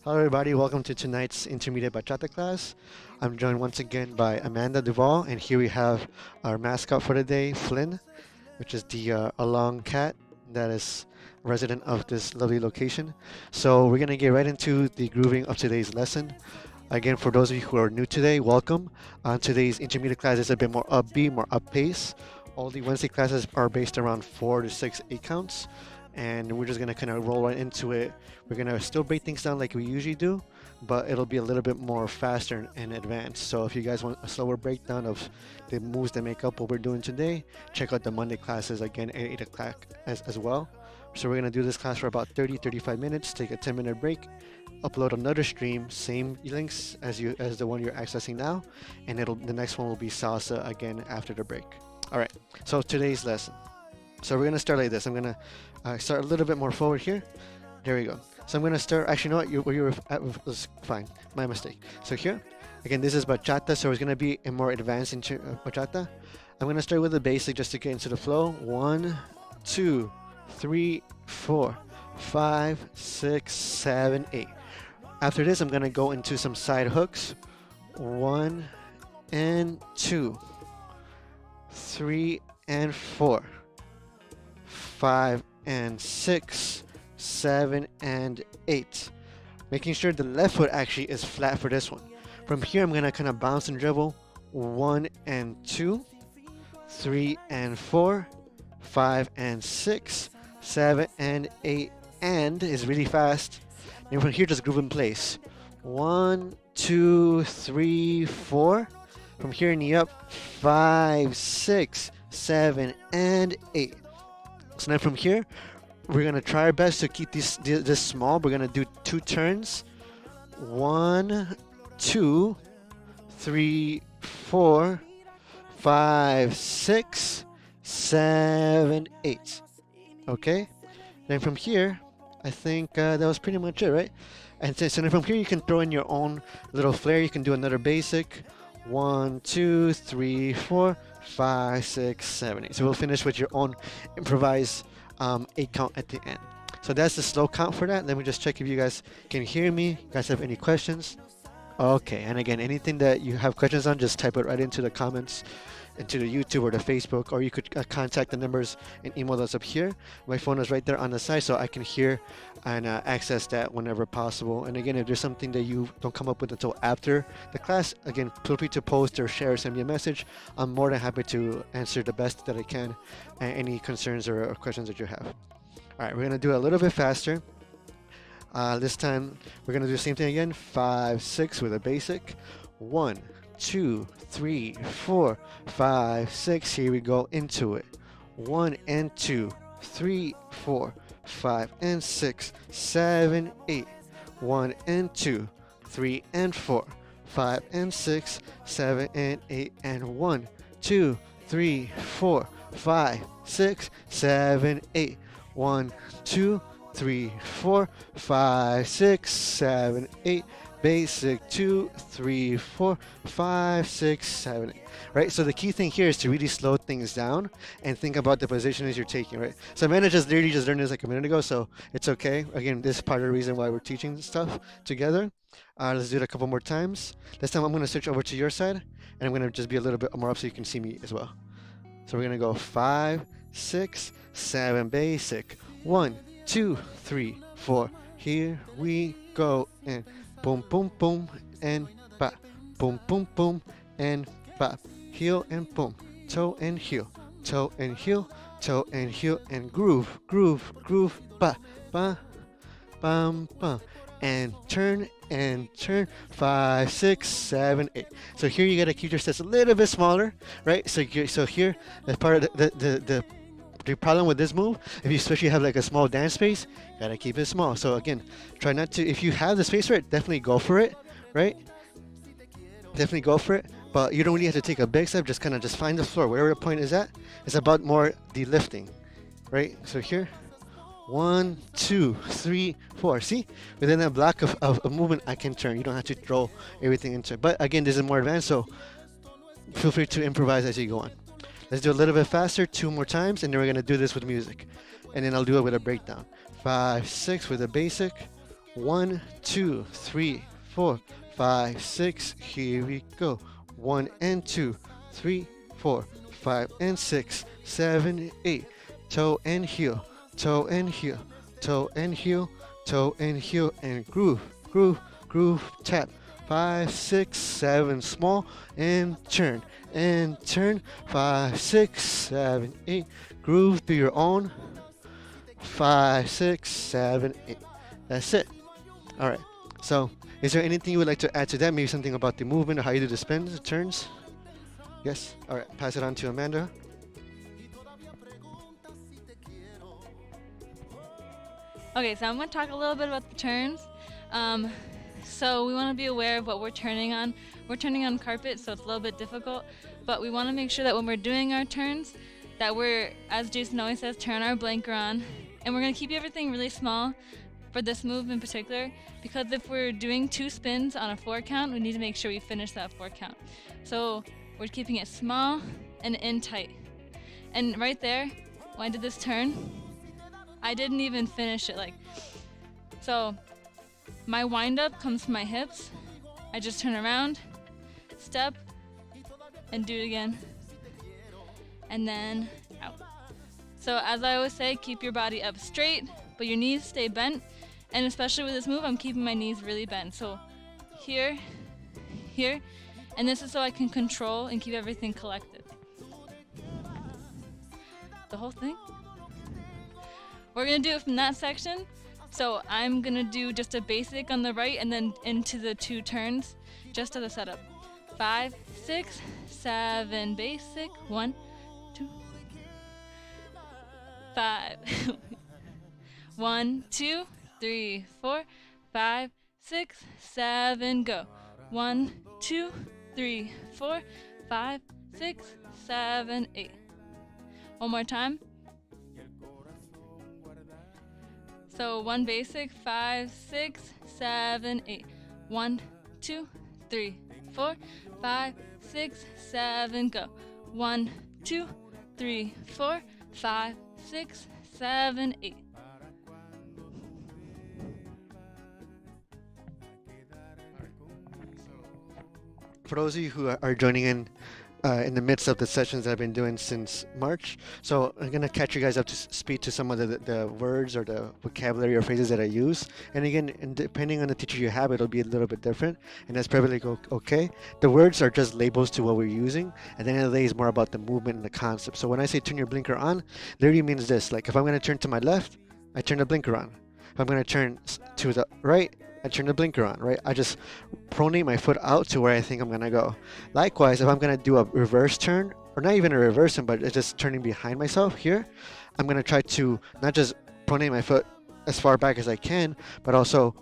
Hello, everybody. Welcome to tonight's intermediate bachata class. I'm joined once again by Amanda Duvall, and here we have our mascot for the day, Flynn, which is the along cat that is resident of this lovely location. So we're gonna get right into the grooving of today's lesson. Again, for those of you who are new today, welcome. Today's intermediate class is a bit more upbeat, more up pace. All the Wednesday classes are based around 4 to 6 counts, and we're just gonna kind of roll right into it. We're gonna still break things down like we usually do, but it'll be a little bit more faster and advanced. So if you guys want a slower breakdown of the moves that make up what we're doing today, check out the Monday classes again at 8 o'clock as well. So we're gonna do this class for about 35 minutes, take a 10-minute break, upload another stream, same links as the one you're accessing now, and the next one will be salsa again after the break. All right, so today's lesson. So we're gonna start like this. I'm gonna start a little bit more forward here. There we go. So I'm gonna start. Actually, you know what? Where you were at was fine. My mistake. So here, again, this is bachata. So it's gonna be a more advanced into bachata. I'm gonna start with the basic just to get into the flow. 1, 2, 3, 4, 5, 6, 7, 8. After this, I'm gonna go into some side hooks. 1 and 2, 3 and 4, 5 and 6, 7 and 8. Making sure the left foot actually is flat for this one. From here, I'm gonna kind of bounce and dribble. 1 and 2, 3 and 4, 5 and 6, 7 and 8, and is really fast. And from here, just groove in place. 1, 2, 3, 4. From here in the up, 5, 6, 7, and 8. So then from here, we're gonna try our best to keep this small. We're gonna do 2 turns. 1, 2, 3, 4, 5, 6, 7, 8. Okay. Then from here, I think that was pretty much it, right? And so then from here, you can throw in your own little flair. You can do another basic. 1, 2, 3, 4, 5, 6, 7, 8. So we'll finish with your own improvised 8 count at the end. So that's the slow count for that. Let me just check if you guys can hear me. You guys have any questions? Okay, and again, anything that you have questions on, just type it right into the comments, into the YouTube or the Facebook, or you could contact the numbers and email us up here. My phone is right there on the side, so I can hear and access that whenever possible. And again, if there's something that you don't come up with until after the class, again, feel free to post or share or send me a message. I'm more than happy to answer the best that I can any concerns or questions that you have. All right, we're gonna do it a little bit faster. This time we're gonna do the same thing again. 5, 6 with a basic. 1, 2, 3, 4, 5, 6. Here we go into it. 1 and 2, 3, 4, 5 and 6, 7, 8. 1 and 2, 3 and 4, 5 and 6, 7 and 8. And 1, 2, 3, 4, 5, 6, 7, 8. 1, 2, 3, 4, 5, 6, 7, 8. Basic 2, 3, 4, 5, 6, 7, 8. Right? So the key thing here is to really slow things down and think about the positions you're taking, right? So Amanda literally just learned this like a minute ago, so it's okay. Again, this is part of the reason why we're teaching this stuff together. Let's do it a couple more times. This time I'm going to switch over to your side, and I'm going to just be a little bit more up so you can see me as well. So we're going to go 5, 6, 7, basic. 1, 2, 3, 4. Here we go. And boom, boom, boom, and bop. Boom, boom, boom, and bop. Heel and boom. Toe and heel. Toe and heel. Toe and heel. And groove, groove, groove. Ba, ba, bum, bum. And turn and turn. 5, 6, 7, 8. So here you gotta keep your steps a little bit smaller, right? So here, as part of the problem with this move, if you especially have like a small dance space, you gotta keep it small. So again, try not to, if you have the space for it, definitely go for it, right? Definitely go for it, but you don't really have to take a big step, just kind of just find the floor, wherever the point is at. It's about more the lifting, right? So here, 1, 2, 3, 4. See, within that block of movement, I can turn. You don't have to throw everything into it. But again, this is more advanced, so feel free to improvise as you go on. Let's do a little bit faster, 2 more times, and then we're gonna do this with music. And then I'll do it with a breakdown. 5, 6 with a basic. 1, 2, 3, 4, 5, 6. Here we go. 1 and 2, 3, 4, 5 and 6, 7, 8. Toe and heel, toe and heel, toe and heel, toe and heel, and groove, groove, groove, tap. 5, 6, 7, small, and turn, and turn. 5, 6, 7, 8. Groove through your own. 5, 6, 7, 8. That's it. All right. So, is there anything you would like to add to that? Maybe something about the movement or how you do the spins, the turns? Yes? All right. Pass it on to Amanda. Okay, so I'm going to talk a little bit about the turns. So we want to be aware of what we're turning on. We're turning on carpet, so it's a little bit difficult, but we want to make sure that when we're doing our turns, that we're, as Jason always says, turn our blinker on. And we're going to keep everything really small for this move in particular, because if we're doing 2 spins on a 4 count, we need to make sure we finish that 4 count. So we're keeping it small and in tight. And right there, when I did this turn, I didn't even finish it. So my wind up comes from my hips. I just turn around, step, and do it again. And then out. So as I always say, keep your body up straight, but your knees stay bent. And especially with this move, I'm keeping my knees really bent. So here, here, and this is so I can control and keep everything collected. The whole thing. We're gonna do it from that section. So I'm gonna do just a basic on the right and then into the 2 turns, just as a setup. 5, 6, 7, basic. 1, 2, 5. 1, 2, 3, 4, 5, 6, 7, go. 1, 2, 3, 4, 5, 6, 7, 8. One more time. So 1 basic, 5, 6, 7, 8. 1, 2, 3, 4, 5, 6, 7, go. 1, 2, 3, 4, 5, 6, 7, 8. For those of you who are joining in the midst of the sessions that I've been doing since March, so I'm going to catch you guys up to speed to some of the words or the vocabulary or phrases that I use. And again, depending on the teacher you have, it'll be a little bit different, and that's perfectly okay. The words are just labels to what we're using, and then the day is more about the movement and the concept. So when I say turn your blinker on, literally means this. Like if I'm going to turn to my left, I turn the blinker on. If I'm going to turn to the right, I turn the blinker on, right? I just pronate my foot out to where I think I'm gonna go. Likewise, if I'm gonna do a reverse turn, or not even a reverse turn, but it's just turning behind myself here, I'm gonna try to not just pronate my foot as far back as I can, but also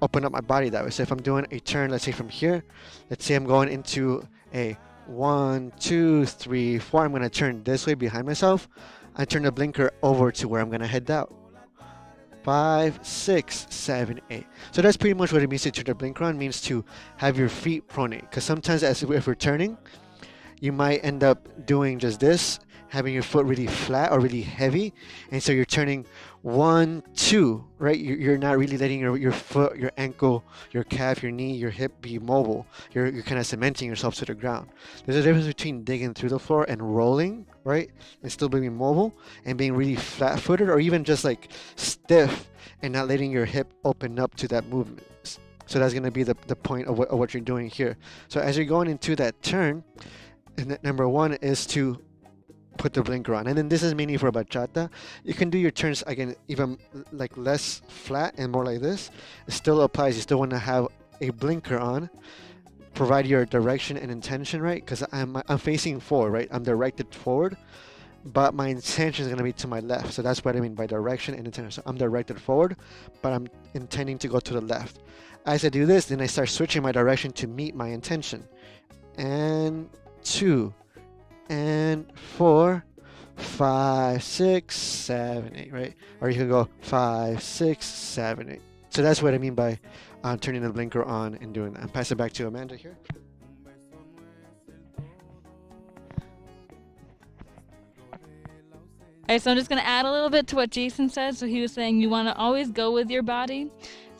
open up my body that way. So if I'm doing a turn, let's say from here, let's say I'm going into a 1, 2, 3, 4, I'm gonna turn this way behind myself. I turn the blinker over to where I'm gonna head out. 5, 6, 7, 8. So that's pretty much what it means to turn the blinker on. Means to have your feet pronate. Because sometimes if we're turning, you might end up doing just this, having your foot really flat or really heavy, and so you're turning 1, 2, right? You're not really letting your foot, your ankle, your calf, your knee, your hip be mobile. You're kind of cementing yourself to the ground. There's a difference between digging through the floor and rolling, right? And still being mobile, and being really flat-footed or even just like stiff and not letting your hip open up to that movement. So that's going to be the point of what you're doing here. So as you're going into that turn, and number 1 is to put the blinker on, and then this is mainly for bachata. You can do your turns again even like less flat and more like this. It still applies. You still want to have a blinker on, provide your direction and intention, right? Because I'm facing forward, right? I'm directed forward, but my intention is going to be to my left. So that's what I mean by direction and intention. So I'm directed forward, but I'm intending to go to the left. As I do this, then I start switching my direction to meet my intention. And 2 and 4, 5, 6, 7, 8, right? Or you can go 5, 6, 7, 8. So that's what I mean by turning the blinker on and doing that. I'll pass it back to Amanda here. Alright, so I'm just going to add a little bit to what Jason said. So he was saying you want to always go with your body.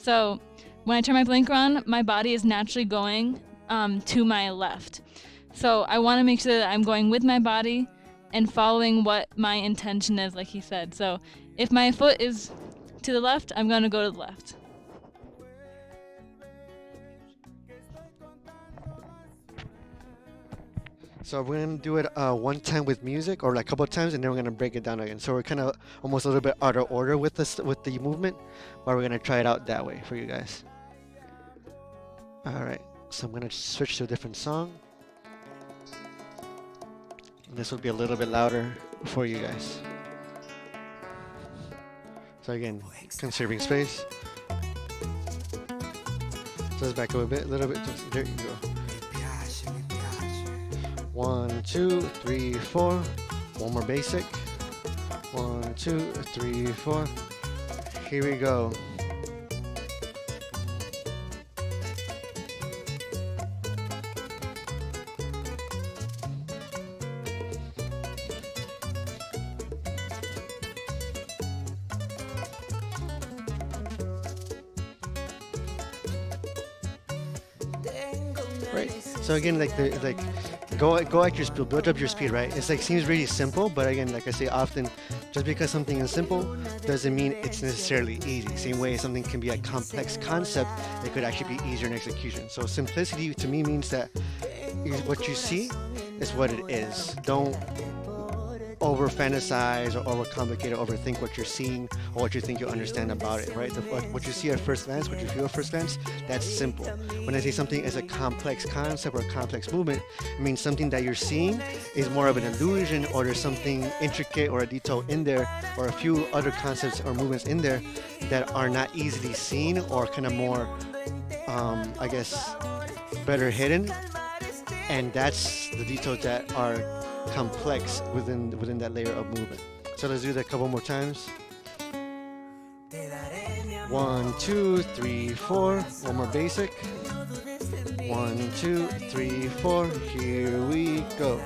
So when I turn my blinker on, my body is naturally going to my left. So I want to make sure that I'm going with my body and following what my intention is, like he said. So if my foot is to the left, I'm going to go to the left. So we're gonna do it one time with music, or like a couple of times, and then we're gonna break it down again. So we're kind of almost a little bit out of order with this with the movement, but we're gonna try it out that way for you guys. All right. So I'm gonna switch to a different song. And this will be a little bit louder for you guys. So again, conserving space. So let's back up a bit, a little bit. Just, there you go. 1, 2, 3, 4. One more basic. 1, 2, 3, 4. Here we go. Right. So again, go at your speed, build up your speed, right? It's like seems really simple, but again, like I say often, just because something is simple doesn't mean it's necessarily easy. Same way something can be a complex concept, it could actually be easier in execution. So simplicity to me means that what you see is what it is. Don't over fantasize or over complicate or overthink what you're seeing or what you think you understand about it, right? What you see at first glance, what you feel at first glance, that's simple. When I say something is a complex concept or a complex movement, it means something that you're seeing is more of an illusion, or there's something intricate or a detail in there, or a few other concepts or movements in there that are not easily seen or kind of more, I guess, better hidden. And that's the details that are complex within that layer of movement. So let's do that a couple more times. 1, 2, 3, 4. One more basic. 1, 2, 3, 4. Here we go.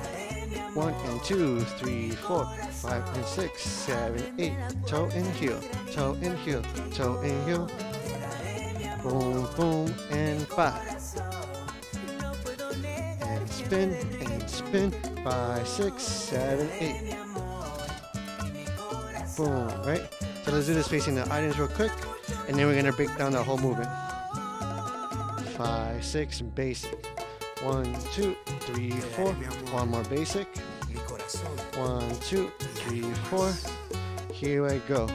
1 and 2, 3, 4, 5 and 6, 7, 8. Toe and heel, toe and heel, toe and heel. Boom, boom, and 5. And spin, and spin. 5, 6, 7, 8. Boom, right? So let's do this facing the audience real quick, and then we're gonna break down the whole movement. 5, 6, basic. 1, 2, 3, 4. One more basic. 1, 2, 3, 4. Here I go.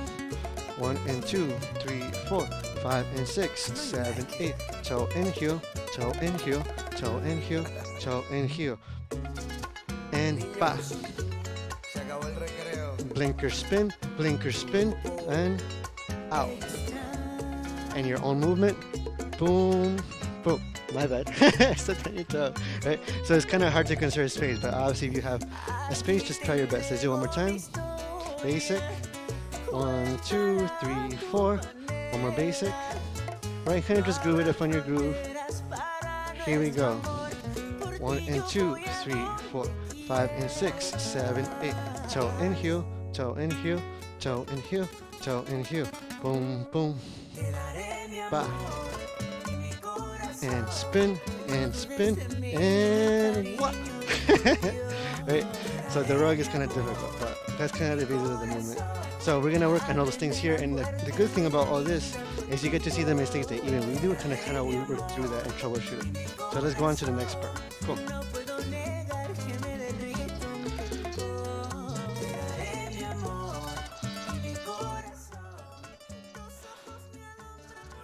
1 and 2, 3, 4, 5 and 6, 7, 8. Toe and heel, toe and heel, toe and heel, toe and heel. And pa. Blinker spin, and out. And your own movement, boom, boom. My bad. Stepped on your toe. Right? So it's kind of hard to conserve space, but obviously if you have a space, just try your best. Let's do it one more time. Basic. 1, 2, 3, 4. One more basic. Right, kind of just groove it up on your groove. Here we go. 1 and 2, 3, 4, 5 and 6, 7, 8. Toe and heel, toe and heel, toe and heel, toe and heel. Boom, boom. Ba. And spin, and spin, and what? Right? So the rug is kind of difficult, but that's kind of the basis of the movement. So we're gonna work on all those things here, and the good thing about all this is you get to see the mistakes that even we do, kind of we work through that and troubleshoot it. So let's go on to the next part. Cool.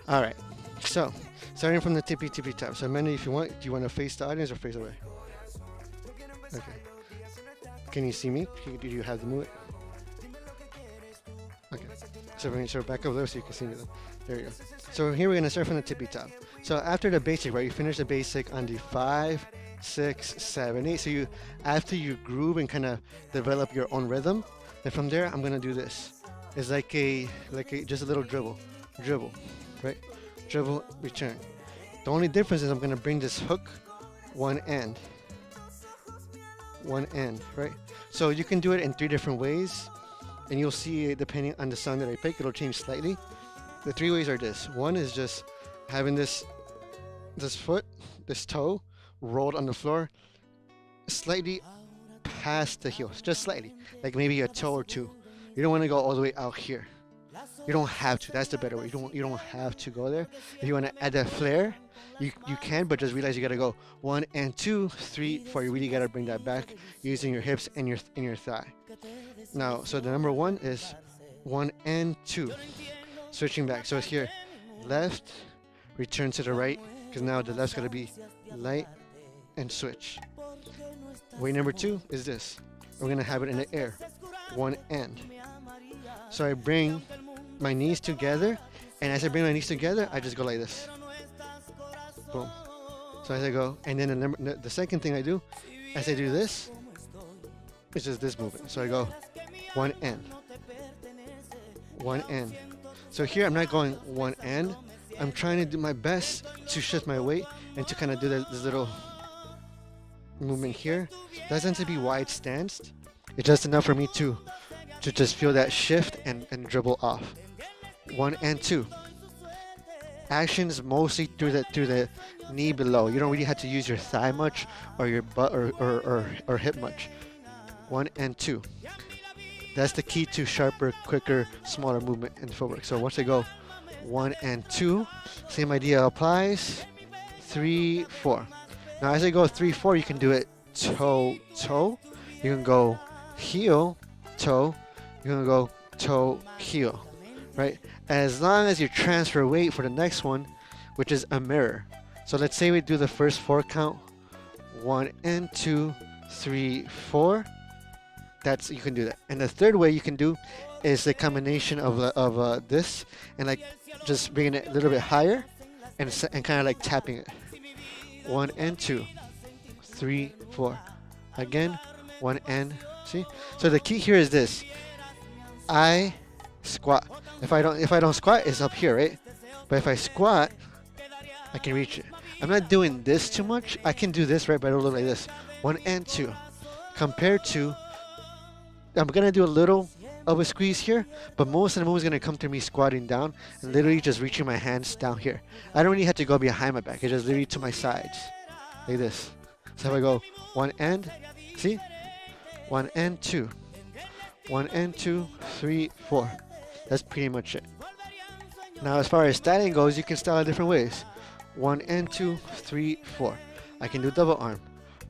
All right. So starting from the tippy top. So Manny, if you want, do you want to face the audience or face away? Okay. Can you see me? Do you have the movement? Okay. So we're going to back over there so you can see me. There you go. So here we're going to start from the tippy top. So after the basic, right, you finish the basic on the 5, 6, 7, 8. So you, after you groove and kind of develop your own rhythm, then from there I'm going to do this. It's like a just a little dribble, right? Dribble, return. The only difference is I'm going to bring this hook one end, right? So you can do it in 3 different ways, and you'll see depending on the song that I pick, it'll change slightly. The three ways are this. One is just having this foot, this toe, rolled on the floor, slightly past the heels, just slightly, like maybe a toe or two. You don't want to go all the way out here. You don't have to. That's the better way. You don't have to go there. If you want to add that flair, you can, but just realize you gotta go 1 and 2, 3, 4. You really gotta bring that back using your hips and your thigh. Now, so the number one is 1 and 2. Switching back. So it's here, left, return to the right, because now the left's gotta be light and switch. Way number two is this. We're gonna have it in the air. 1 and. So I bring my knees together, and as I bring my knees together, I just go like this. Boom. So as I go, and then the second thing I do, as I do this, it's just this movement. So I go 1 and, 1 and. So here I'm not going 1 and. I'm trying to do my best to shift my weight and to kind of do this little movement here. Doesn't have to be wide stanced. It's just enough for me to just feel that shift and dribble off. 1 and 2. Action is mostly through the knee below. You don't really have to use your thigh much or your butt or hip much. 1 and 2. That's the key to sharper, quicker, smaller movement and footwork. So once I go 1 and 2, same idea applies. 3, 4. Now as I go 3, 4, you can do it toe, toe. You can go heel, toe. You can go toe, heel, right? As long as you transfer weight for the next one, which is a mirror. So let's say we do the first 4 count. 1 and 2, 3, 4. That's, you can do that. And the third way you can do is the combination of this and like just bringing it a little bit higher and kind of like tapping it. 1 and 2, 3, 4. Again, 1 and. See? So the key here is this. I squat. If I don't squat, it's up here, right? But if I squat, I can reach it. I'm not doing this too much. I can do this, right? But it'll look like this. 1 and 2. Compared to, I'm gonna do a little of a squeeze here, but most of the move is gonna come to me squatting down and literally just reaching my hands down here. I don't really have to go behind my back. It's just literally to my sides, like this. So if I go 1 and, see, 1 and 2, 1 and 2, 3, 4. That's pretty much it. Now as far as styling goes, you can style it different ways. 1 and 2, 3, 4. I can do double arm.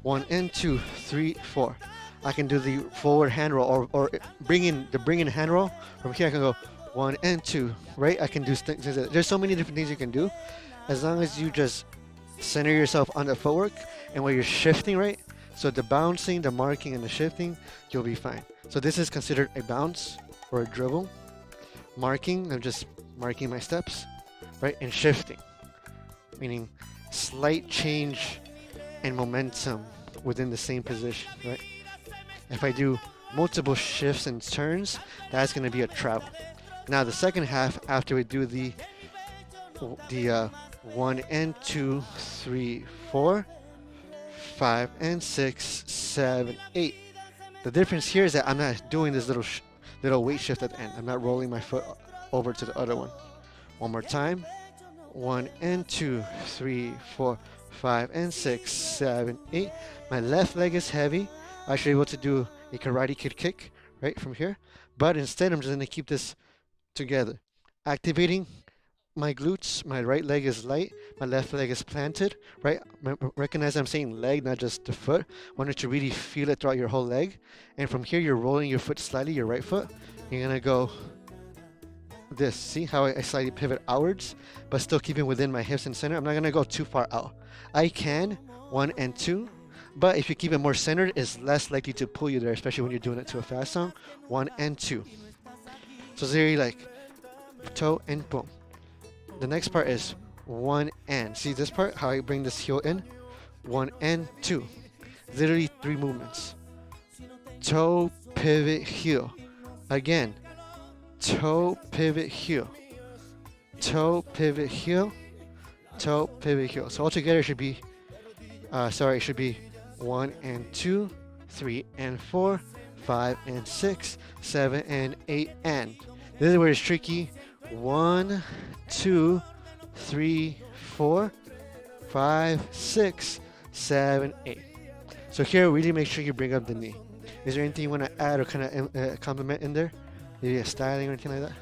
1 and 2, 3, 4. I can do the forward hand roll or bring in hand roll. From here I can go 1 and 2, right? I can do things. There's so many different things you can do. As long as you just center yourself on the footwork and where you're shifting, right? So the bouncing, the marking, and the shifting, you'll be fine. So this is considered a bounce or a dribble. Marking, I'm just marking my steps, right? And shifting, meaning slight change and momentum within the same position, right? If I do multiple shifts and turns, that's going to be a travel. Now the second half, after we do the 1 and 2, 3, 4, 5 and 6, 7, 8. The difference here is that I'm not doing this little weight shift at the end. I'm not rolling my foot over to the other one. One more time. 1 and 2, 3, 4, 5 and 6, 7, 8. My left leg is heavy. I should be able to do a Karate Kid kick right from here. But instead, I'm just going to keep this together. Activating my glutes. My right leg is light. My left leg is planted, right? Recognize I'm saying leg, not just the foot. I want you to really feel it throughout your whole leg. And from here, you're rolling your foot slightly, your right foot. You're going to go this. See how I slightly pivot outwards, but still keeping within my hips and center. I'm not going to go too far out. I can 1 and 2, but if you keep it more centered, it's less likely to pull you there, especially when you're doing it to a fast song. 1 and 2. So there you like toe and boom. The next part is 1 and. See this part, how I bring this heel in? 1 and 2. Literally 3 movements. Toe, pivot, heel. Again, toe, pivot, heel. Toe, pivot, heel. Toe, pivot, heel. So altogether it should be, it should be 1 and 2, 3 and 4, 5 and 6, 7 and 8 and. This is where it's tricky 1, 2, 3, 4, 5, 6, 7, 8. So here, really make sure you bring up the knee. Is there anything you want to add or kind of compliment in there? Maybe a styling or anything like that?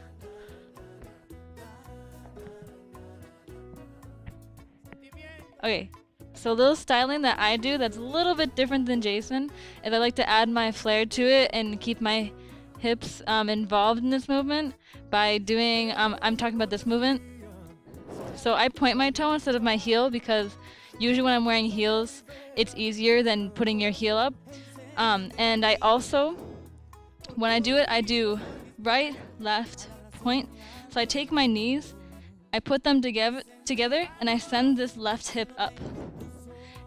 Okay, so a little styling that I do that's a little bit different than Jason is I like to add my flair to it and keep my hips involved in this movement by doing, I'm talking about this movement. So I point my toe instead of my heel because usually when I'm wearing heels, it's easier than putting your heel up. And I also, when I do it, I do right, left, point. So I take my knees, I put them together, and I send this left hip up.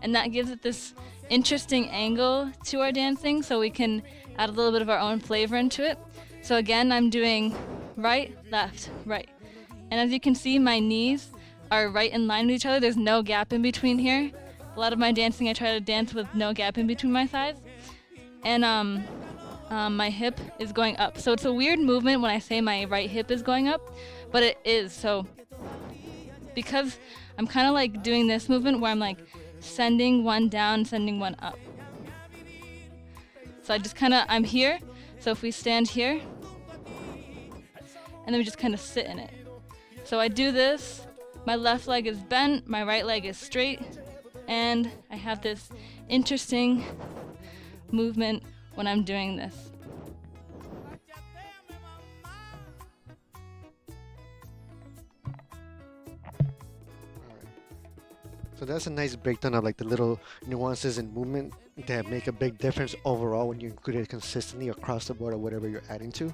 And that gives it this interesting angle to our dancing so we can add a little bit of our own flavor into it. So again, I'm doing right, left, right. And as you can see, my knees are right in line with each other. There's no gap in between here. A lot of my dancing, I try to dance with no gap in between my thighs. And my hip is going up. So it's a weird movement when I say my right hip is going up, but it is. So because I'm kind of like doing this movement where I'm like sending one down, sending one up. So I just kind of, I'm here. So if we stand here, and then we just kind of sit in it. So I do this, my left leg is bent, my right leg is straight, and I have this interesting movement when I'm doing this. So that's a nice breakdown of like the little nuances and movement that make a big difference overall when you include it consistently across the board or whatever you're adding to.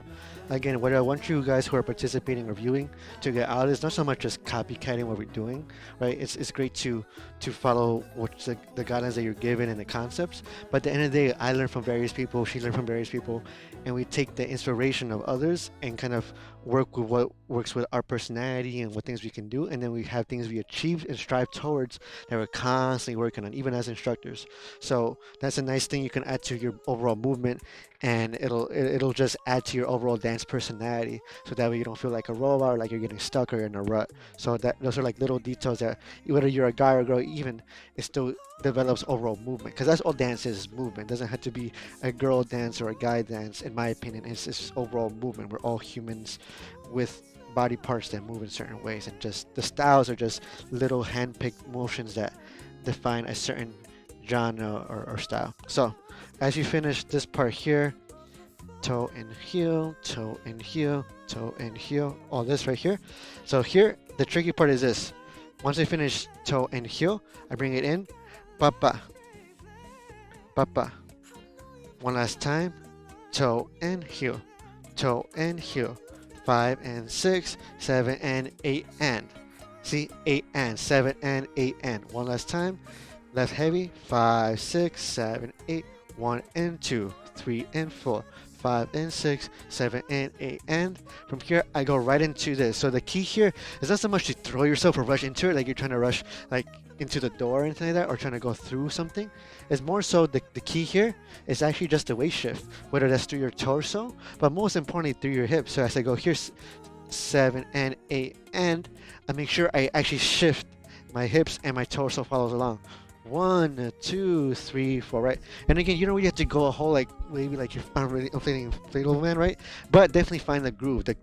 Again, what I want you guys who are participating or viewing to get out is not so much just copycatting what we're doing, right? It's great to follow what's the guidelines that you're given and the concepts, but at the end of the day, I learn from various people, she learned from various people, and we take the inspiration of others and kind of work with what works with our personality and what things we can do, and then we have things we achieve and strive towards that we're constantly working on, even as instructors. So that's a nice thing you can add to your overall movement, and it'll just add to your overall dance personality, so that way you don't feel like a robot or like you're getting stuck or you're in a rut. So that those are like little details that whether you're a guy or a girl, even it still develops overall movement, because that's all dance is movement. It doesn't have to be a girl dance or a guy dance. In my opinion, it's overall movement. We're all humans with body parts that move in certain ways, and just the styles are just little hand-picked motions that define a certain genre or style. So as you finish this part here, toe and heel, toe and heel, toe and heel, all this right here. So here the tricky part is this: once I finish toe and heel, I bring it in, papa, papa. One last time, toe and heel, toe and heel. 5 and 6, 7 and 8 and. See, 8 and, 7 and 8 and. One last time, left heavy, 5, 6, 7, 8, 1 and 2, 3 and 4, 5 and 6, 7 and 8 and. From here I go right into this. So the key here is not so much to throw yourself or rush into it, like you're trying to rush like into the door or anything like that, or trying to go through something. It's more so the key here is actually just the weight shift, whether that's through your torso, but most importantly through your hips. So as I go here, 7 and 8 and, I make sure I actually shift my hips and my torso follows along. 1, 2, 3, 4, right? And again, you don't really have to go a whole like maybe like you're really inflatable man, right? But definitely find the groove. The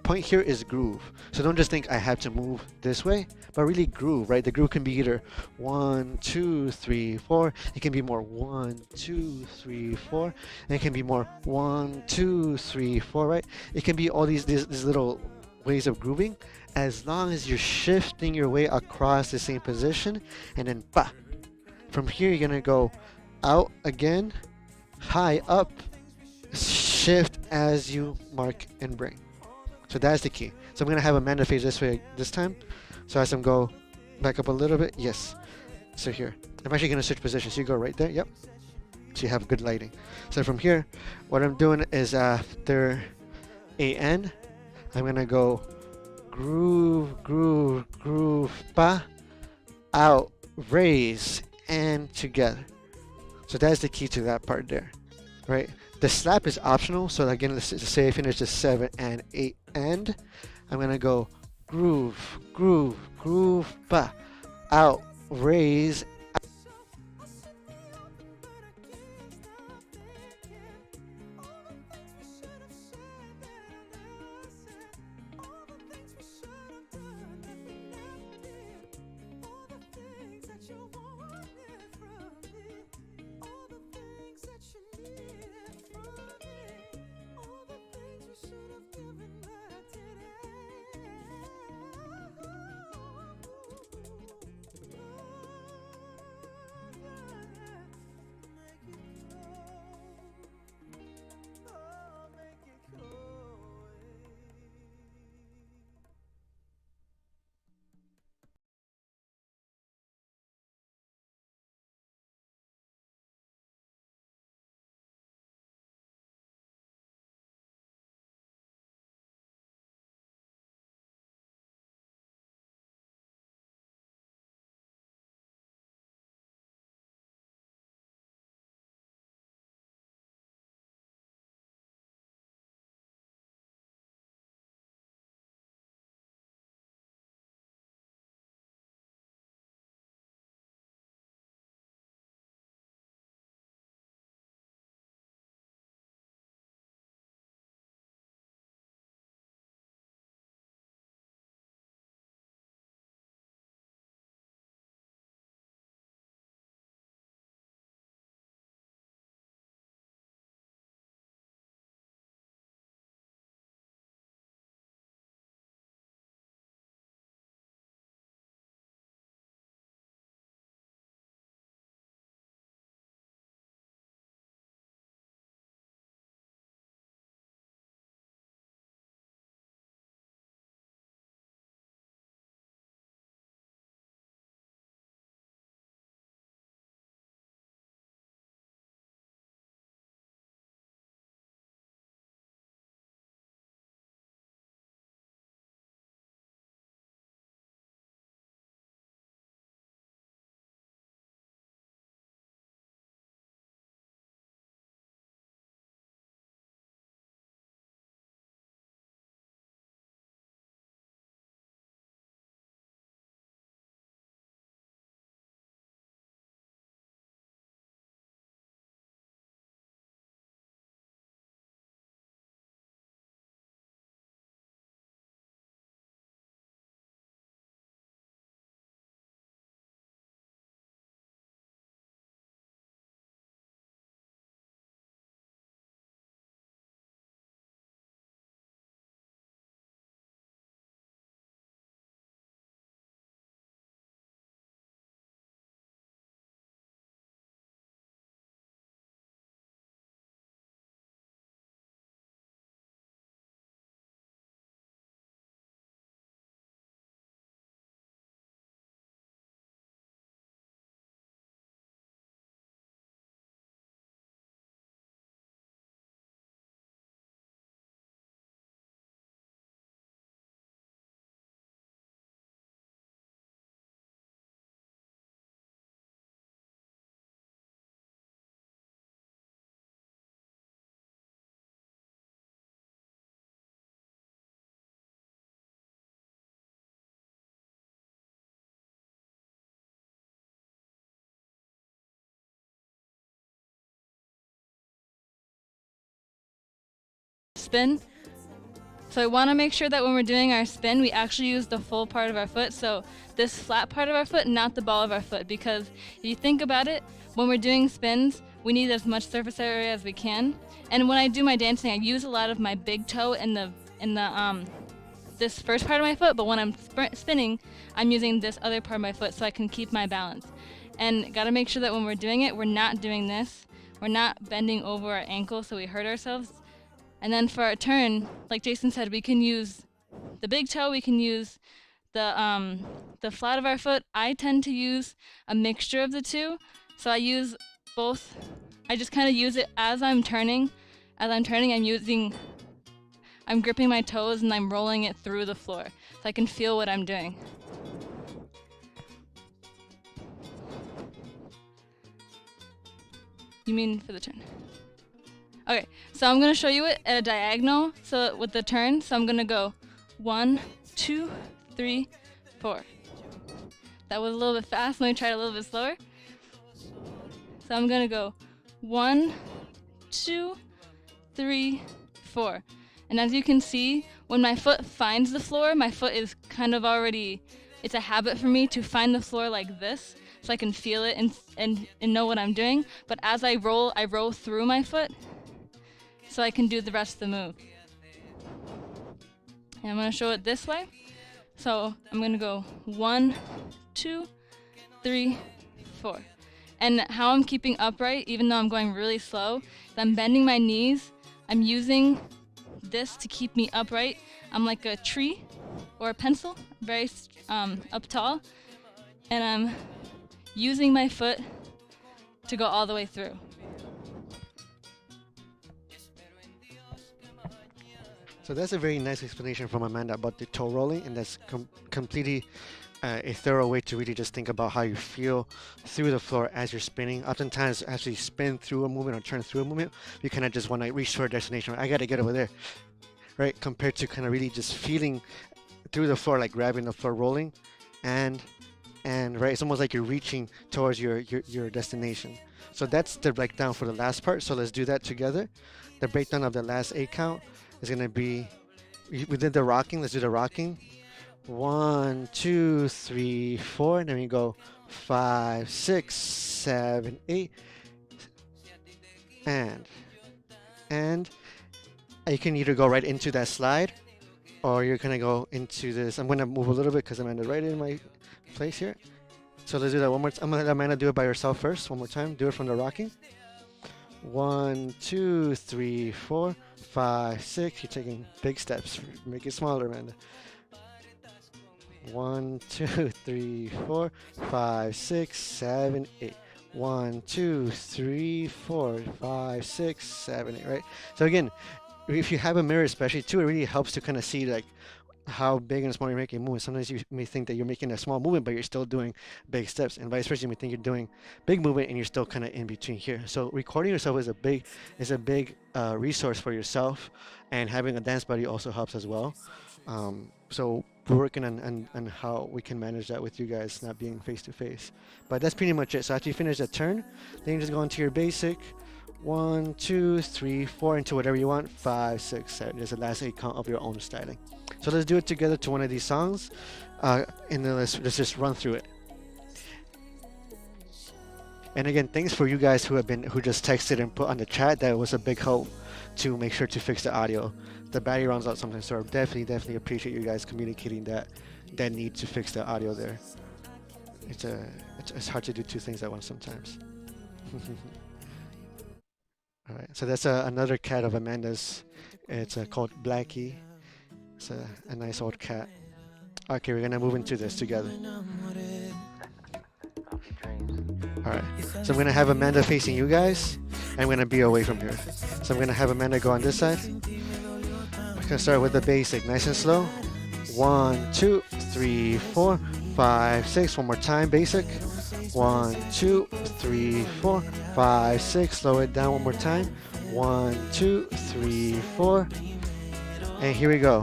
point here is groove. So don't just think I have to move this way, but really groove, right? The groove can be either 1, 2, 3, 4. It can be more 1, 2, 3, 4. And it can be more 1, 2, 3, 4, right? It can be all these little ways of grooving, as long as you're shifting your way across the same position, and then pa. From here, you're gonna go out again, high up, shift as you mark and bring. So that's the key. So I'm gonna have Amanda face this way this time. So as I'm go back up a little bit, yes. So here, I'm actually gonna switch positions. So you go right there, yep. So you have good lighting. So from here, what I'm doing is after AN, I'm gonna go groove, groove, groove, pa, out, raise, and together. So that's the key to that part there, right? The slap is optional. So again, let's say I finish the 7 and 8 and I'm gonna go groove, groove, groove, ba, out, raise. Spin. So I want to make sure that when we're doing our spin, we actually use the full part of our foot. So this flat part of our foot, not the ball of our foot. Because if you think about it, when we're doing spins, we need as much surface area as we can. And when I do my dancing, I use a lot of my big toe in the this first part of my foot. But when I'm spinning, I'm using this other part of my foot so I can keep my balance. And gotta make sure that when we're doing it, we're not doing this. We're not bending over our ankle so we hurt ourselves. And then for our turn, like Jason said, we can use the big toe, we can use the flat of our foot. I tend to use a mixture of the two. So I use both. I just kind of use it as I'm turning. As I'm turning, I'm gripping my toes and I'm rolling it through the floor so I can feel what I'm doing. You mean for the turn? Okay, so I'm gonna show you it at a diagonal, so with the turn. So I'm gonna go 1, 2, 3, 4. That was a little bit fast. Let me try it a little bit slower. So I'm gonna go 1, 2, 3, 4. And as you can see, when my foot finds the floor, my foot is kind of already, it's a habit for me to find the floor like this so I can feel it and know what I'm doing. But as I roll through my foot so I can do the rest of the move. And I'm gonna show it this way. So I'm gonna go 1, 2, 3, 4. And how I'm keeping upright, even though I'm going really slow, is I'm bending my knees. I'm using this to keep me upright. I'm like a tree or a pencil, very up tall. And I'm using my foot to go all the way through. So that's a very nice explanation from Amanda about the toe rolling, and that's completely a thorough way to really just think about how you feel through the floor as you're spinning. Oftentimes, as you spin through a movement or turn through a movement, you kind of just want to reach for a destination. I got to get over there, right? Compared to kind of really just feeling through the floor, like grabbing the floor, rolling, and right, it's almost like you're reaching towards your destination. So that's the breakdown for the last part. So let's do that together. The breakdown of the last 8 count is going to be, we did the rocking. Let's do the rocking. 1, 2, 3, 4, and then we go 5, 6, 7, 8, and you can either go right into that slide, or you're gonna go into this. I'm gonna move a little bit because I'm right in my place here. So let's do that one more time. I'm gonna let Amanda do it by herself first. One more time. Do it from the rocking. 1, 2, 3, 4, 5, 6. You're taking big steps. Make it smaller, Amanda. 1, 2, 3, 4, 5, 6, 7, 8. 1, 2, 3, 4, 5, 6, 7, 8. Right. So again, if you have a mirror, especially too, it really helps to kind of see like how big and small you're making movements. Sometimes you may think that you're making a small movement, but you're still doing big steps, and vice versa. You may think you're doing big movement and you're still kind of in between here. So recording yourself is a big resource for yourself, and having a dance buddy also helps as well. So we're working on how we can manage that with you guys not being face to face. But that's pretty much it. So after you finish that turn, then you just go into your basic. 1, 2, 3, 4 into whatever you want. 5, 6, 7. There's the last 8 count of your own styling. So let's do it together to one of these songs, and then let's just run through it. And again, thanks for you guys who just texted and put on the chat. That was a big help to make sure to fix the audio. The battery runs out sometimes, so I definitely appreciate you guys communicating that need to fix the audio there. It's hard to do 2 things at once sometimes. All right, so that's another cat of Amanda's. It's called Blackie. It's a nice old cat. Okay, we're gonna move into this together. All right, so I'm gonna have Amanda facing you guys. I'm gonna be away from here. So I'm gonna have Amanda go on this side. We're gonna start with the basic, nice and slow. 1, 2, 3, 4, 5, 6. One more time, basic. 1, 2, 3, 4, 5, 6. Slow it down one more time. 1, 2, 3, 4. And here we go.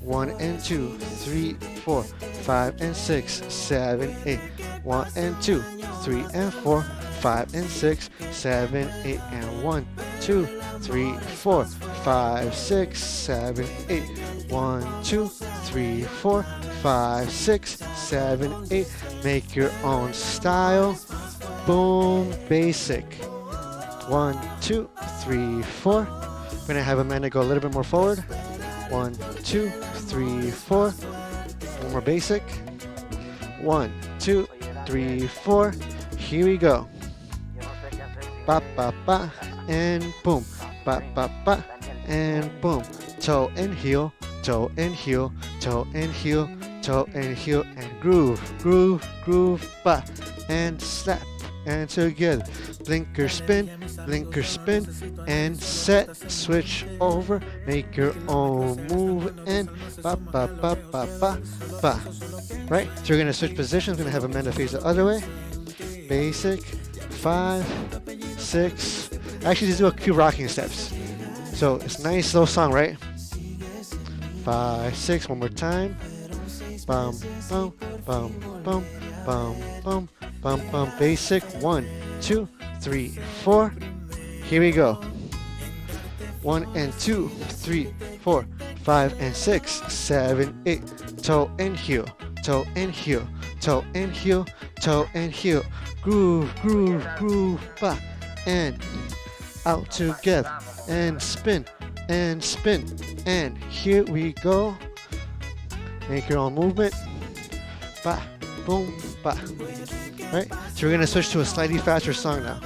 1 and 2, 3, 4, 5 and 6, 7, 8. 1 and 2, 3 and 4, 5 and 6, 7, 8. And 1, 2, 3, 4, 5, 6, 7, 8. 1, 2, 3, 4, 5, 6, 7, 8. Make your own style. Boom, basic. 1, 2, 3, 4. We're gonna have Amanda go a little bit more forward. 1, 2, 3, 4. One more basic. 1, 2, 3, 4. Here we go. Ba ba ba and boom. Ba ba ba and boom. Toe and heel, toe and heel, toe and heel, toe and heel, and groove, groove, groove, ba, and slap, and together. Blinker spin, and set, switch over, make your own move, and ba ba ba ba ba ba. Right? So we're gonna switch positions. We're gonna have Amanda face the other way. Basic, 5, 6. Actually, just do a few rocking steps. So it's a nice slow song, right? 5, 6. One more time. Bum, bum, bum, bum, bum, bum, bum, bum. Basic. 1, 2, 3, 4. Here we go. 1 and 2, 3, 4, 5 and 6, 7, 8. Toe and heel, toe and heel, toe and heel, toe and heel. Groove, groove, groove, ba, and out together, and spin, and spin, and here we go. Make your own movement. Ba, boom, ba. Right? So we're gonna switch to a slightly faster song now.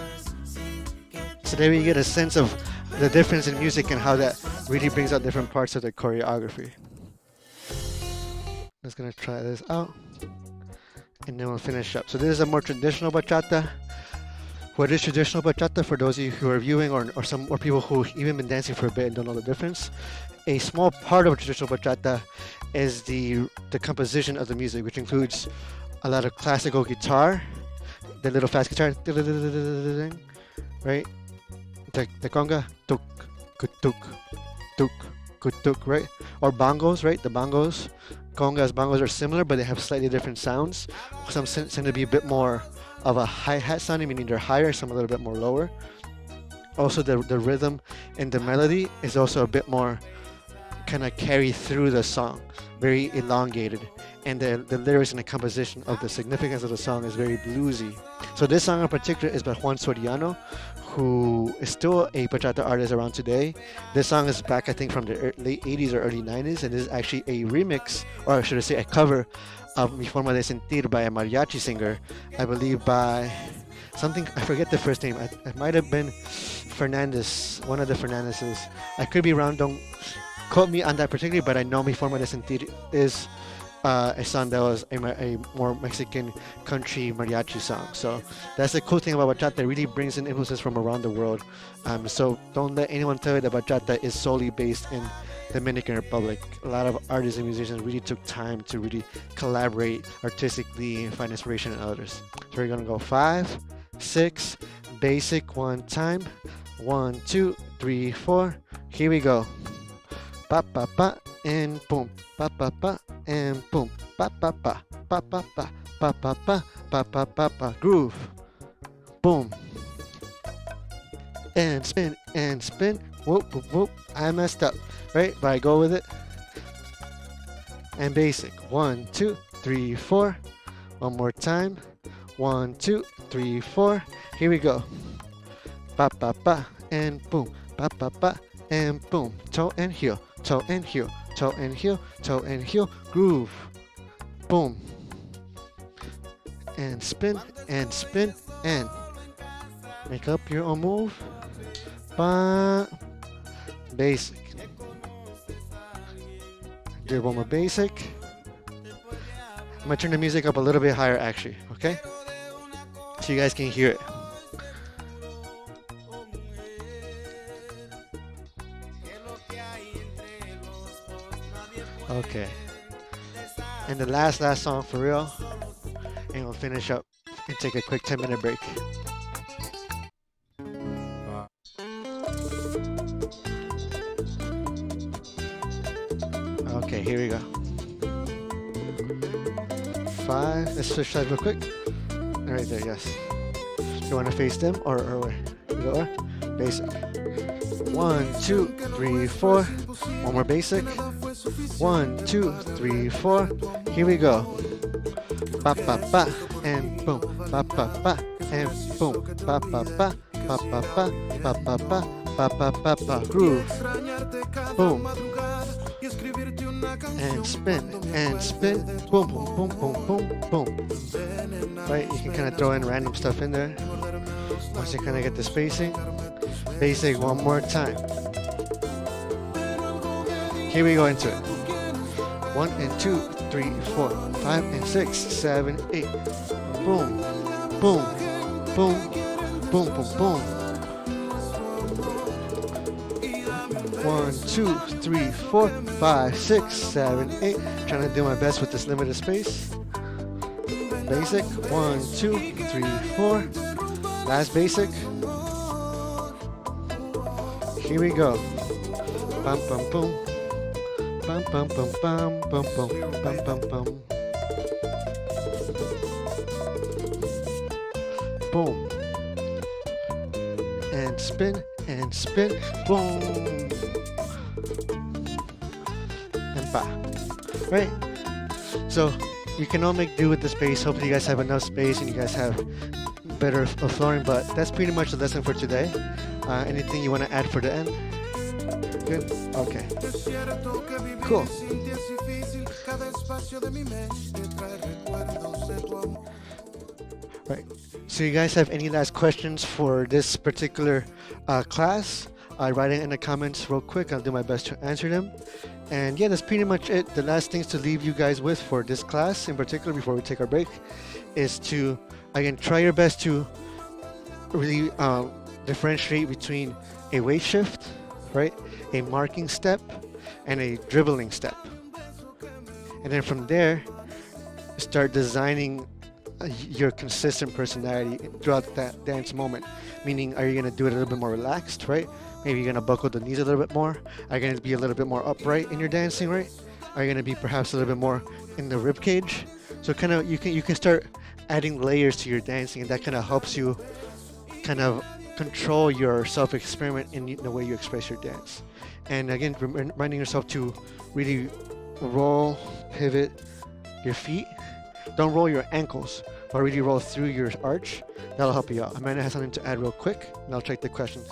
So there we get a sense of the difference in music and how that really brings out different parts of the choreography. Just gonna try this out, and then we'll finish up. So this is a more traditional bachata. What is traditional bachata for those of you who are viewing or people who even been dancing for a bit and don't know the difference? A small part of traditional bachata is the composition of the music, which includes a lot of classical guitar, the little fast guitar, right? The conga, tuk, kutuk, tuk, kutuk, right? Or bongos, right? The bongos, congas, bongos are similar, but they have slightly different sounds. Some tend to be a bit more of a hi-hat sounding, meaning they're higher, some a little bit more lower. Also, the rhythm and the melody is also a bit more kind of carry through the song, very elongated. And the lyrics and the composition of the significance of the song is very bluesy. So this song in particular is by Juan Soriano, who is still a bachata artist around today. This song is back, I think, from the late 80s or early 90s, and this is actually a remix, or should I say a cover, of Mi Forma de Sentir by a mariachi singer, I believe by something, I forget the first name. It might have been Fernandez, one of the Fernandezes. I could be wrong, don't quote me on that particularly, but I know Mi Forma de Sentir is a song that was a more Mexican country mariachi song. So that's the cool thing about bachata. It really brings in influences from around the world. So don't let anyone tell you that bachata is solely based in Dominican Republic. A lot of artists and musicians really took time to really collaborate artistically and find inspiration in others. So we're gonna go 5, 6, basic one time. 1, 2, 3, 4. Here we go. Pa pa pa and boom. Pa pa pa and boom. Pa pa pa pa pa pa pa pa pa pa pa pa pa. Groove. Boom. And spin and spin. Whoop whoop whoop. I messed up. Right, but I go with it. And basic. 1, 2, 3, 4. One more time. 1, 2, 3, 4. Here we go. Pa pa pa and boom. Pa pa pa and boom. Toe and heel. Toe and heel. Toe and heel. Toe and heel. Groove. Boom. And spin and spin and make up your own move. Ba. Basic. Do one more basic. I'm gonna turn the music up a little bit higher actually, okay? So you guys can hear it. Okay. And the last song for real. And we'll finish up and take a quick 10-minute break. Okay, here we go. 5. Let's switch sides real quick. Right there, yes. You want to face them or where? Or basic. 1, 2, 3, 4. One more basic. 1, 2, 3, 4. Here we go. Pa pa pa and boom. Pa pa pa and boom. Pa pa pa pa pa pa pa pa pa pa pa pa pa. Groove. Boom. And spin and spin. Boom boom boom boom boom boom. Right, you can kind of throw in random stuff in there once you kind of get the spacing. Basic one more time. Here we go into it. 1 and 2, 3, 4, 5 and 6, 7, 8. Boom, boom, boom, boom, boom, boom. 1, 2, 3, 4, 5, 6, 7, 8. Trying to do my best with this limited space. Basic. 1, 2, 3, 4. Last basic. Here we go. Bum bum boom. Bum bum bum bum bum bum bum bum bum. Boom. And spin. Boom. And ba. Right? So you can all make do with the space. Hopefully you guys have enough space and you guys have better flooring, but that's pretty much the lesson for today. Anything you want to add for the end? Good? Okay. Cool. Right. So you guys have any last questions for this particular class? Write it in the comments real quick. I'll do my best to answer them. And yeah, that's pretty much it. The last things to leave you guys with for this class in particular before we take our break is to, again, try your best to really differentiate between a weight shift, right, a marking step, and a dribbling step. And then from there, start designing your consistent personality throughout that dance moment. Meaning, are you going to do it a little bit more relaxed, right? Maybe you're going to buckle the knees a little bit more. Are you going to be a little bit more upright in your dancing, right? Are you going to be perhaps a little bit more in the rib cage? So kind of you can start adding layers to your dancing, and that kind of helps you kind of control your self-experiment in the way you express your dance. And again, reminding yourself to really roll, pivot your feet. Don't roll your ankles, but really roll through your arch. That'll help you out. Amanda has something to add real quick, and I'll check the questions.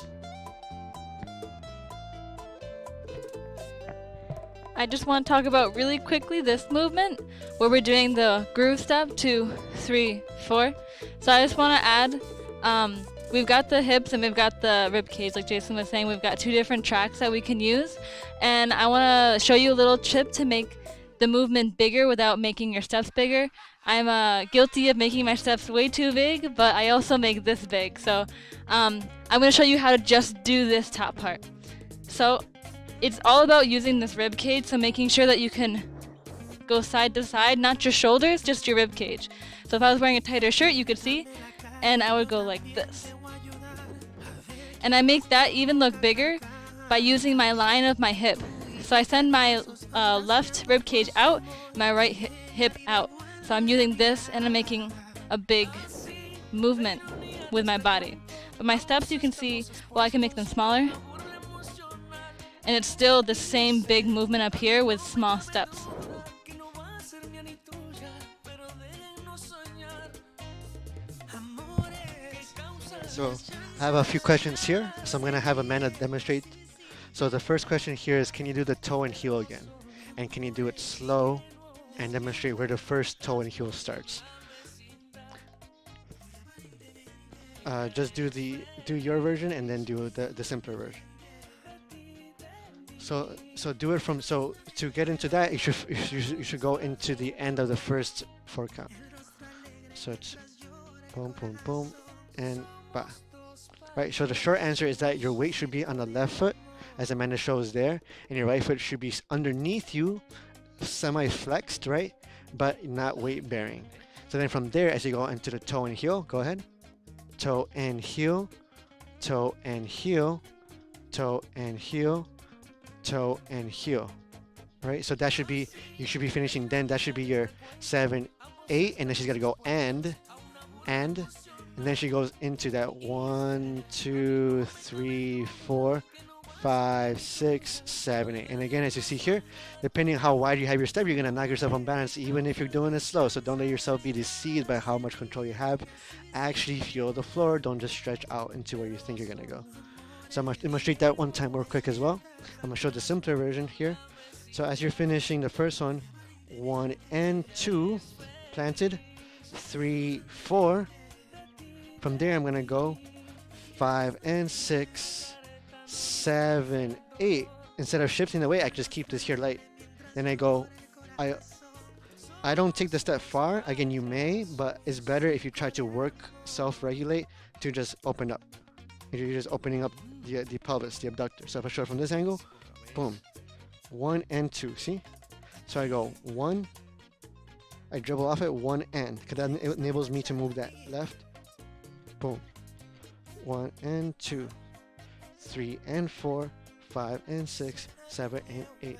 I just want to talk about really quickly this movement where we're doing the groove step 2, 3, 4. So I just want to add, we've got the hips and we've got the rib cage, like Jason was saying. We've got 2 different tracks that we can use, and I want to show you a little tip to make the movement bigger without making your steps bigger. I'm guilty of making my steps way too big, but I also make this big. So I'm going to show you how to just do this top part. So it's all about using this rib cage, so making sure that you can go side to side, not your shoulders, just your rib cage. So if I was wearing a tighter shirt, you could see, and I would go like this. And I make that even look bigger by using my line of my hip. So I send my left rib cage out, my right hip out. So I'm using this and I'm making a big movement with my body. But my steps, you can see, well, I can make them smaller. And it's still the same big movement up here with small steps. So I have a few questions here, so I'm going to have Amanda demonstrate. So the first question here is, can you do the toe and heel again? And can you do it slow and demonstrate where the first toe and heel starts? Just do your version and then do the simpler version. So do it from, so to get into that, you should go into the end of the first 4 count. So it's boom, boom, boom, and ba. Right, so the short answer is that your weight should be on the left foot, as Amanda shows there, and your right foot should be underneath you, semi-flexed, right, but not weight-bearing. So then from there, as you go into the toe and heel, go ahead. Toe and heel, toe and heel, toe and heel, toe and heel. Right, so that should be, you should be finishing then, that should be your 7, 8, and then she's got to go and then she goes into that 1, 2, 3, 4, 5, 6, 7, 8. And again, as you see here, depending on how wide you have your step, you're going to knock yourself unbalanced even if you're doing it slow. So don't let yourself be deceived by how much control you have. Actually feel the floor. Don't just stretch out into where you think you're going to go. So I'm going to demonstrate that one time real quick as well. I'm going to show the simpler version here. So as you're finishing the first one, 1 and 2, planted, 3, 4. From there, I'm going to go 5 and 6, 7, 8. Instead of shifting the weight, I just keep this here light. Then I go, I don't take the step far. Again, you may, but it's better if you try to work, self-regulate, to just open up. You're just opening up the pelvis, the abductor. So if I show it from this angle, boom, 1 and 2, see? So I go 1, I dribble off it, 1 and, because that enables me to move that left, boom, 1 and 2, 3 and 4, 5 and 6, 7 and 8,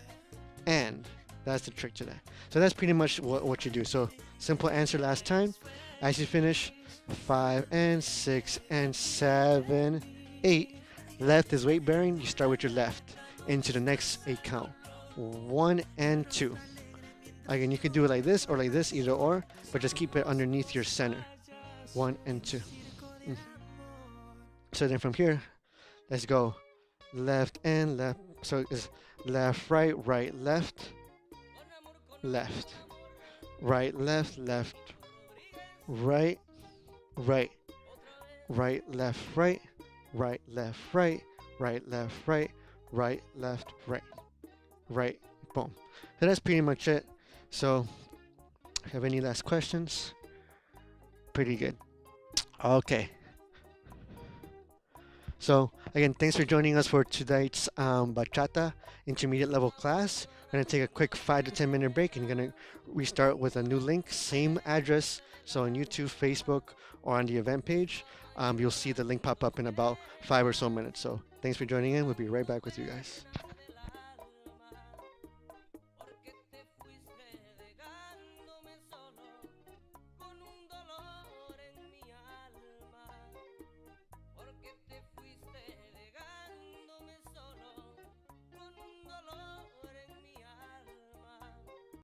and. That's the trick to that. So that's pretty much what you do. So simple answer last time. As you finish, 5 and 6 and 7, 8. Left is weight bearing. You start with your left into the next 8 count. 1 and 2. Again, you can do it like this, either or, but just keep it underneath your center. 1 and 2. So then from here, let's go left and left. So it's left, right, right, left, left, right, left, left, right, right, right, left, right, right, left, right, right, left, right, right, left, right, right, boom. So that's pretty much it. So, have any last questions? Pretty good. Okay. So again, thanks for joining us for tonight's Bachata intermediate level class. We're gonna take a quick 5 to 10 minute break and gonna restart with a new link, same address. So on YouTube, Facebook, or on the event page, you'll see the link pop up in about 5 or so minutes. So thanks for joining in. We'll be right back with you guys.